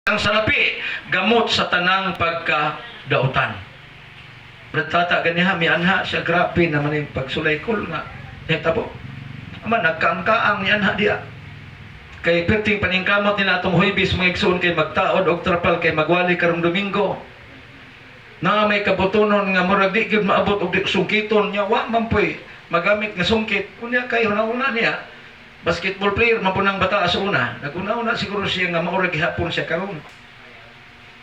Ang salapi, gamot sa tanang pagkadautan. Bertata ganiha, mi anha siya, grabe naman yung pagsulaykol nga. Tabo. Ama, nagkaang-kaang ni anha diya. Kay perting paningkamot ni natong huybis mga igsoon kay magtaod og trapal kay magwali karong Domingo. Na may kabutonon nga murag di gyud maabot og di sungkiton nya, wa man poy magamit nga sungkit. Kunya kay una-una niya, basketball player man po ng bata sa una. Naguna-una siguro siya nga maurag gihapon siya karon.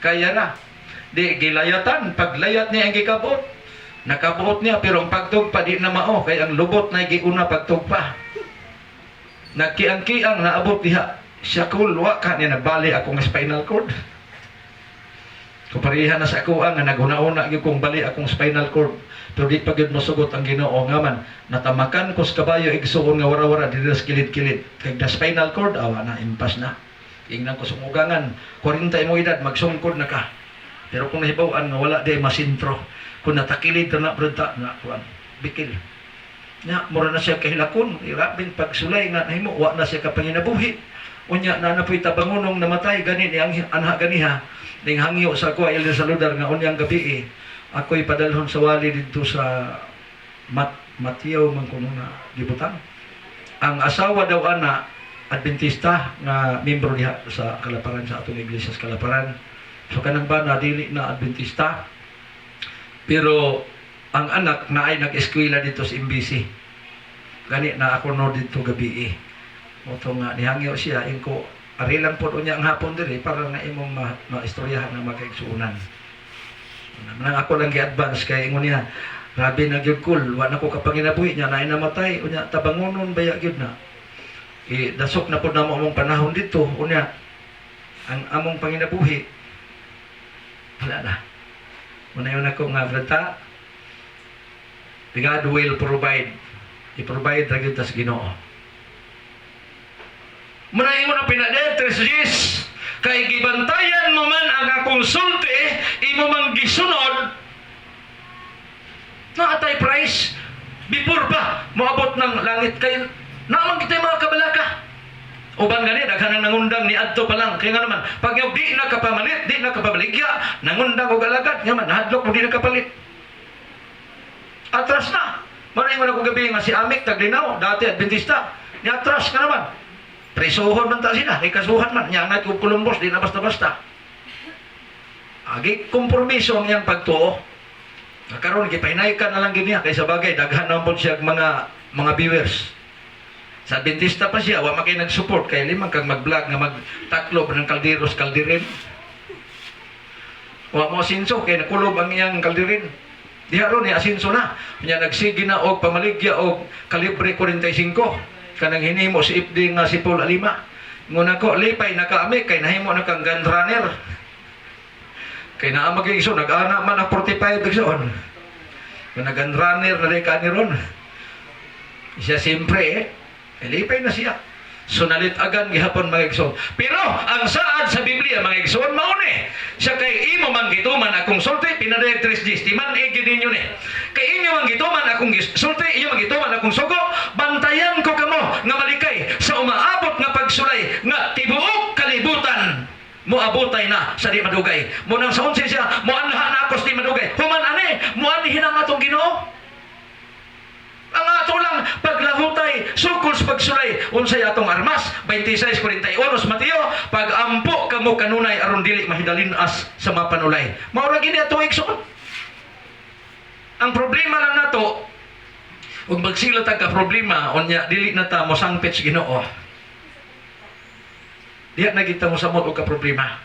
Kaya na, di gilayatan, paglayat niya ang gikabot. Nakabuot niya, pero ang pagtugpa di na mao, kaya ang lubot na giuna pagtugpa. Nagkiang-kiang naabot diha. Siya kulwa ka niya, nagbali akong spinal cord. Kuparihan na sa ako nga naguna-una kong bali akong spinal cord. Pero di pagid masugot ang Ginoo nga man. Natamakan ko sa kabayo, igsuon nga wara-wara, di na kilid-kilid. Kaya na spinal cord, awa na, impas na. Ingnan ko sumugangan, 40 mo edad, magsungkod na ka. Pero kung nahibawan, wala di masintro. Kung natakilid na brunta, na kuan, bikil. Nya, mura na siya kahilakon, irabing pagsulay nga nahimo, wa na siya kapanginabuhi. Unya, na napoy tabangunong namatay, ganin, ang anha ganiha, ning hangyo sa ko, ayil sa ludar nga unyang gabi ako'y padalhon sa wali dito sa Mateo man kuno na gibutang. Ang asawa daw ana Adventista nga membro diha sa Kalaparan, sa atong iglesia sa Kalaparan. So kanang ba na dili na Adventista. Pero ang anak na ay nag-eskwela dito sa MBC. Gani na ako no dito gabi Moto nga nihangyo siya ingko ari lang po unya ang hapon diri para na imong maistoryahan na makaigsuunan. Nang ako lang gi-advance kay ingon niya, grabe na gyud kul, wa na ko kapanginabuhi niya na namatay unya tabangonon baya gyud na. Dasok na po na mo among panahon dito unya ang among panginabuhi wala na. Unayon ako nga brata, God will provide. I-provide ra gyud tas Ginoo. Manahin mo na pinadetres kay gibantayan mo man ang akong sulti, imo mang gisunod na atay price before pa moabot ng langit kay naman kita mga kabalaka. Uban gani daghan nang nangundang ni adto pa lang kay nga naman pag yung di na kapamalit, di na kapabaligya, nangundang og alagad nga man hadlok mo di na kapalit. Atras na. Manahin mo na kong gabi nga si Amik taglinaw, dati Adventista. Ni atras ka naman. Presohon man ta sila, ikasuhan man, niya nga kong Columbus, di na basta-basta. Agi, kompromiso ang iyang pagtuo. Karon gipahinay ka na lang giniya, kaysa bagay, daghan naman po siya mga viewers. Sa Adventista pa siya, wa makay nag-support, kaya limang kang mag-vlog nga magtaklob ng kalderos, kaldirin. Wa mo asinso, kaya nakulob ang iyang kaldirin. Diha ron, ni asinso na. Niya nagsigi na og pamaligya og kalibre 45. Kanang hinimo si Ipdi nga si Paul Alima. Ngun ako, lipay nakaami, kay nahimo na kang gun runner. Kay naamag yung iso, nag-ana man ang 45 igsoon. Kung nag-gun runner, narika ni ron. Siya siyempre lipay na siya. Sunalit agan gihapon mga igsoon. Pero ang saad sa Biblia mga igsoon mauni. Siya kay imo man gituman akong sulti pinadetres timan igid ninyo ni. Kay inyo man gituman akong sulti inyo man gituman akong sugo bantayan ko kamo nga malikay sa umaabot nga pagsulay nga tibuok kalibutan mo abotay na sa di madugay. Mo nang sa unsa siya mo anha na ako sa di madugay. Human ani mo anhi ang atong Ginoo. Ang ato lang paglahutay sukol sa pagsulay unsay atong armas 26:41 Mateo pagampo kamo kanunay aron dili mahidalinas sa mapanulay. Mao ra gini ato igsoon. Ang problema lang nato ug magsilat ka problema unya dili na ta mo sangpit sa Ginoo. Diya na kita mo samot og ka problema.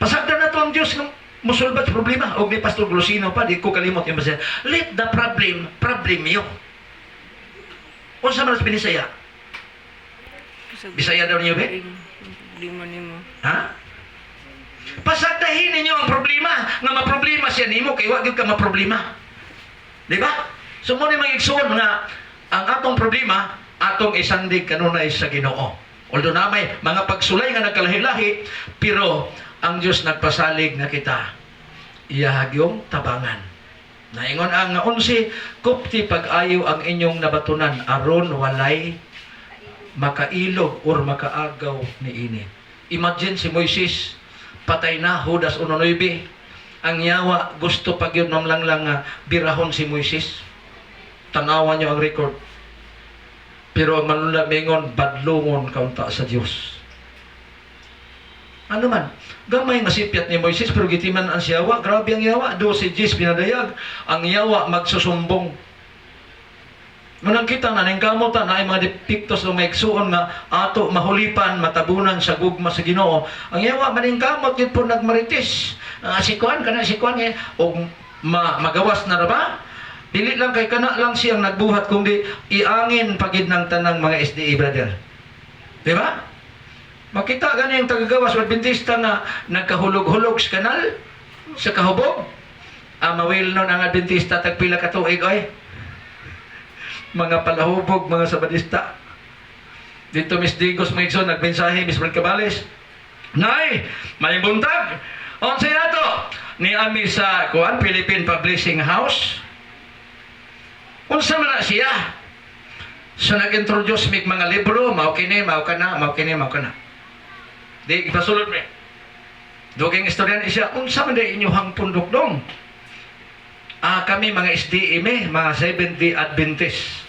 Pasagdan nato ang Dios ng musulbat sa problema. O may Pastor Grosino pa, di ko kalimot yung masaya. Let the problem you. Kung sa manas Binisaya? Bisaya daw niyo, be? Problema nimo. Ha? Pasagdahin ninyo ang problema. Nga maproblema siya nimo, kay wag ka maproblema. Di ba? So mo ni magigsoon nga, ang atong problema, atong isandig kanunay sa Ginoo. Although na may mga pagsulay nga nagkalahi-lahi, pero ang Diyos nagpasalig na kita iyahagyong tabangan. Naingon ang 11, kupti pag-ayo ang inyong nabatunan aron walay makailog or makaagaw ni ini. Imagine si Moises Patay na, Judas 1:9. Ang yawa, gusto pag yun lang birahon si Moises. Tanawan nyo ang record. Pero ang manula mingon, badlungon kaunta sa Diyos. Ano man, gamay masipyat ni Moises, pero gitiman ang siyawa. Grabe ang yawa, 12 Gs pinadayag. Ang yawa magsusumbong. Munang kita na ning kamutan na ay mga depiktos o maigsuon nga ato mahulipan, matabunan sa gugma sa Ginoo. Ang yawa maning kamot gid po nagmaritis. Si Kuan o magawas na ra ba? Dili lang kay kana lang siyang nagbuhat kundi iangin pagid ng tanang mga SDA brother. Di ba? Makita gani ang tagagawas Adventista na nagkahulog-hulog sa kanal sa kahubog. Mawil nun ang Adventista tagpila ka tuig oy. Mga palahubog, mga Sabadista. Dito Miss Digos Maigson nagmensahe, Miss Brad Cabales. Nay, may buntag. Unsay nato ni ami sa kuan Philippine Publishing House. Unsa man na siya? So nag-introduce mig mga libro, mao kini, mao kana, mao kini, mao kana. Di ipasulod mi. Duging istoryan siya, unsa man day inyong pundok dong? Kami mga SDM, mga Seventh-day Adventist.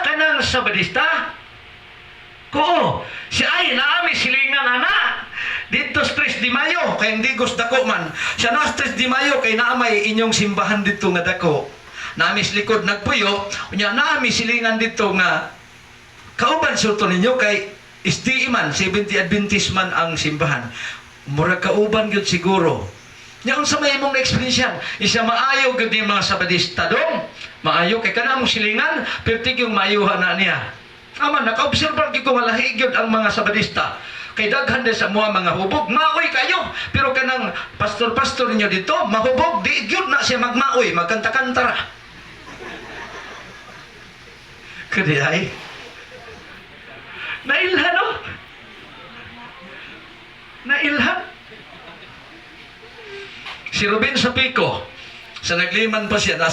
Kanang Sabadista? Ko, si ay naami silingan ana. Dito 3 de Mayo, kay hindi gusto dako man. Siya na 3 de Mayo, kay naamay inyong simbahan dito nga dako. Naami sa likod nagpuyo, unya naami silingan dito nga kauban sulto ninyo kay SDM man, Seventh-day Adventist man ang simbahan. Murag kauban gyud siguro. Nya unsa may imong na-experience isa maayo gud ni mga Sabadista dong. Maayo kay kana mong silingan, pertig yung maayuhan na niya. Naka-observe gyud ko nga lahi gyud ang mga Sabadista. Kay daghan din sa mga hubog, maoy kayo. Pero kanang pastor-pastor niyo dito, mahubog di gyud na siya magmaoy, magkanta-kanta ra. Kadi ay. Nailhan no? Nailhan. Si Ruben Sapico, sa nagliman pa siya,